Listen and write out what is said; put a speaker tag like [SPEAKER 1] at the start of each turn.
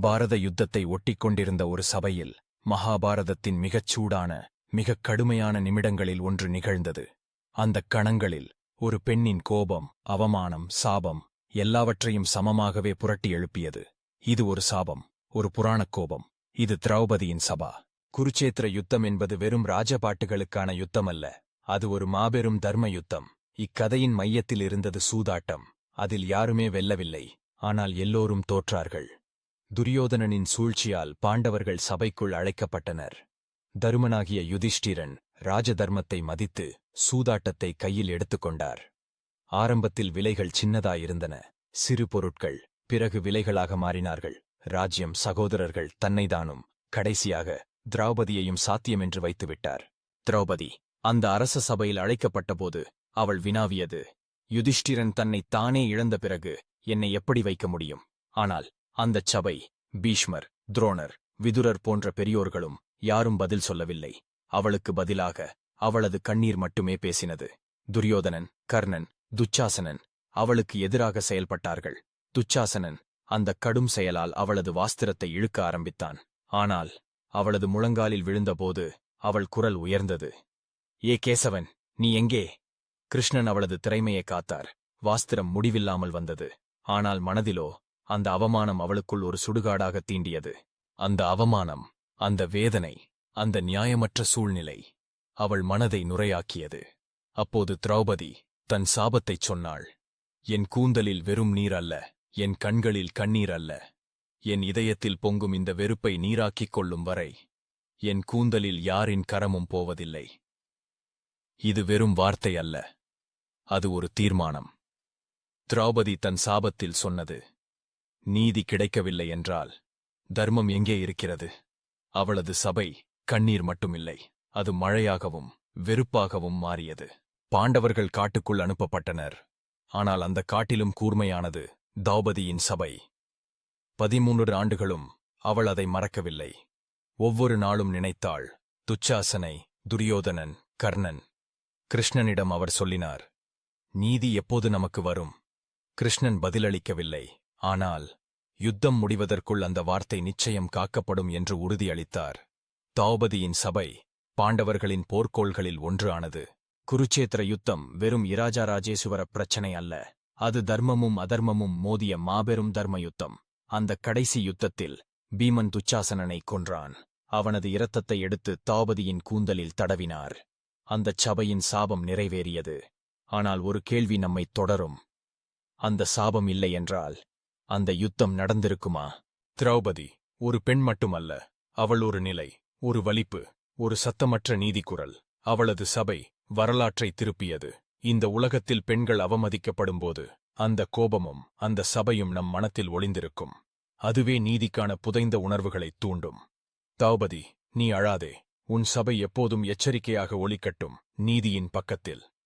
[SPEAKER 1] பாரத யுத்தத்தை ஒட்டிக்கொண்டிருந்த ஒரு சபையில் மகாபாரதத்தின் மிகச் சூடான மிகக் கடுமையான நிமிடங்களில் ஒன்று நிகழ்ந்தது. அந்தக் கணங்களில் ஒரு பெண்ணின் கோபம், அவமானம், சாபம் எல்லாவற்றையும் சமமாகவே புரட்டி எழுப்பியது. இது ஒரு சாபம், ஒரு புராணக் கோபம். இது திரௌபதியின் சபா. குருச்சேத்திர யுத்தம் என்பது வெறும் ராஜபாட்டுகளுக்கான யுத்தமல்ல, அது ஒரு மாபெரும் தர்ம யுத்தம். இக்கதையின் மையத்தில் இருந்தது சூதாட்டம். அதில் யாருமே வெல்லவில்லை, ஆனால் எல்லோரும் தோற்றார்கள். துரியோதனனின் சூழ்ச்சியால் பாண்டவர்கள் சபைக்குள் அழைக்கப்பட்டனர். தருமனாகிய யுதிஷ்டிரன் ராஜதர்மத்தை மதித்து சூதாட்டத்தை கையில் எடுத்துக்கொண்டார். ஆரம்பத்தில் விலைகள் சின்னதாயிருந்தன, சிறு பொருட்கள். பிறகு விலைகளாக மாறினார்கள். ராஜ்யம், சகோதரர்கள், தன்னைதானும், கடைசியாக திரௌபதியையும் சாத்தியமென்று வைத்துவிட்டார். திரௌபதி அந்த அரச சபையில் அழைக்கப்பட்டபோது அவள் வினாவியது, யுதிஷ்டிரன் தன்னைத் தானே இழந்த பிறகு என்னை எப்படி வைக்க முடியும்? ஆனால் அந்தச் சபை, பீஷ்மர், துரோணர், விதுரர் போன்ற பெரியோர்களும் யாரும் பதில் சொல்லவில்லை. அவளுக்கு பதிலாக அவளது கண்ணீர் மட்டுமே பேசினது. துரியோதனன், கர்ணன், துச்சாசனன் அவளுக்கு எதிராக செயல்பட்டார்கள். துச்சாசனன் அந்தக் கடும் செயலால் அவளது வாஸ்திரத்தை இழுக்க ஆரம்பித்தான். ஆனால் அவளது முழங்காலில் விழுந்தபோது அவள் குரல் உயர்ந்தது. ஏ கேசவன், நீ எங்கே? கிருஷ்ணன் அவளது திறமையை காத்தார். வாஸ்திரம் முடிவில்லாமல் வந்தது. ஆனால் மனதிலோ அந்த அவமானம் அவளுக்குள் ஒரு சுடுகாடாக தீண்டியது. அந்த அவமானம், அந்த வேதனை, அந்த நியாயமற்ற சூழ்நிலை அவள் மனதை நுரையாக்கியது. அப்போது திரௌபதி தன் சாபத்தைச் சொன்னாள். என் கூந்தலில் வெறும் நீர் அல்ல, என் கண்களில் கண்ணீர் அல்ல, என் இதயத்தில் பொங்கும் இந்த வெறுப்பை நீராக்கிக் கொள்ளும் வரை என் கூந்தலில் யாரின் கரமும் போவதில்லை. இது வெறும் வார்த்தை அல்ல, அது ஒரு தீர்மானம். திரௌபதி தன் சாபத்தில் சொன்னது. நீதி கிடைக்கவில்லை என்றால் தர்மம் எங்கே இருக்கிறது? அவளது சபை கண்ணீர் மட்டுமில்லை, அது மழையாகவும் வெறுப்பாகவும் மாறியது. பாண்டவர்கள் காட்டுக்குள் அனுப்பப்பட்டனர். ஆனால் அந்த காட்டிலும் கூர்மையானது திரௌபதியின் சபை. 13 ஆண்டுகளும் அவள் அதை மறக்கவில்லை. ஒவ்வொரு நாளும் நினைத்தாள். துச்சாசனை, துரியோதனன், கர்ணன். கிருஷ்ணனிடம் அவர் சொல்லினார், நீதி எப்போது நமக்கு வரும்? கிருஷ்ணன் பதிலளிக்கவில்லை. ஆனால் யுத்தம் முடிவதற்குள் அந்த வார்த்தை நிச்சயம் காக்கப்படும் என்று உறுதியளித்தார். திரௌபதியின் சபை பாண்டவர்களின் போர்க்கோள்களில் ஒன்று ஆனது. குருச்சேத்திர யுத்தம் வெறும் இராஜராஜேசுவர பிரச்சனை அல்ல, அது தர்மமும் அதர்மமும் மோதிய மாபெரும் தர்ம யுத்தம். அந்த கடைசி யுத்தத்தில் பீமன் துச்சாசனனை கொன்றான். அவனது இரத்தத்தை எடுத்து திரௌபதியின் கூந்தலில் தடவினார். அந்தச் சபையின் சாபம் நிறைவேறியது. ஆனால் ஒரு கேள்வி நம்மைத் தொடரும். அந்த சாபம் இல்லை என்றால் அந்த யுத்தம் நடந்திருக்குமா? திரௌபதி ஒரு பெண் மட்டுமல்ல, அவள் ஒரு நிலை, ஒரு வலிப்பு, ஒரு சத்தமற்ற நீதிக்குரல். அவளது சபை வரலாற்றை திருப்பியது. இந்த உலகத்தில் பெண்கள் அவமதிக்கப்படும்போது அந்த கோபமும் அந்த சபையும் நம் மனத்தில் ஒளிந்திருக்கும். அதுவே நீதிக்கான புதைந்த உணர்வுகளைத் தூண்டும். திரௌபதி, நீ அழாதே. உன் சபை எப்போதும் எச்சரிக்கையாக ஒலிக்கட்டும், நீதியின் பக்கத்தில்.